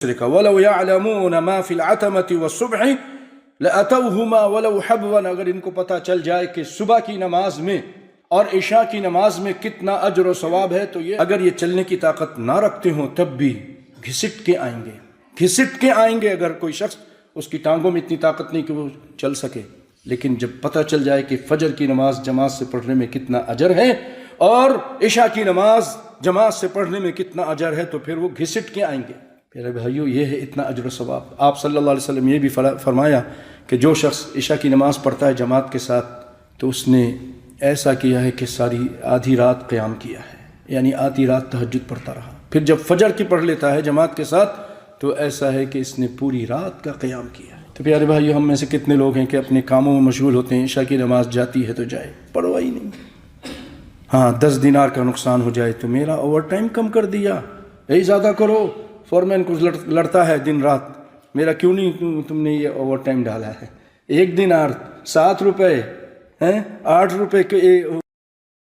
وَلَوْ يَعْلَمُونَ مَا فِي الْعَتَمَةِ وَالصُّبْحِ لَأَتَوْهُمَا وَلَوْ حَبْوًا، اگر ان کو پتہ چل جائے کہ صبح کی نماز میں اور عشاء کی نماز میں کتنا اجر و ثواب ہے، تو یہ اگر یہ چلنے کی طاقت نہ رکھتے ہوں تب بھی گھسٹ کے آئیں گے، گھسٹ کے آئیں گے۔ اگر کوئی شخص، اس کی ٹانگوں میں اتنی طاقت نہیں کہ وہ چل سکے، لیکن جب پتہ چل جائے کہ فجر کی نماز جماعت سے پڑھنے میں کتنا اجر ہے اور عشاء کی نماز جماعت سے پڑھنے میں کتنا اجر ہے، تو پھر وہ گھسٹ کے آئیں گے۔ پیارے بھائیو، یہ ہے اتنا اجر و ثواب۔ آپ صلی اللہ علیہ وسلم یہ بھی فرمایا کہ جو شخص عشاء کی نماز پڑھتا ہے جماعت کے ساتھ، تو اس نے ایسا کیا ہے کہ ساری آدھی رات قیام کیا ہے، یعنی آدھی رات تہجد پڑھتا رہا۔ پھر جب فجر کی پڑھ لیتا ہے جماعت کے ساتھ، تو ایسا ہے کہ اس نے پوری رات کا قیام کیا ہے۔ تو پیارے بھائیو، ہم میں سے کتنے لوگ ہیں کہ اپنے کاموں میں مشغول ہوتے ہیں، عشاء کی نماز جاتی ہے تو جائے، پرواہ ہی نہیں۔ ہاں، 10 دینار کا نقصان ہو جائے تو میرا اوور ٹائم کم کر دیا، یہی زیادہ کرو۔ فورمین کو لڑتا ہے دن رات، میرا کیوں نہیں تم نے یہ اوور ٹائم ڈالا ہے؟ 1 دینار 7 روپے، 8 روپے کے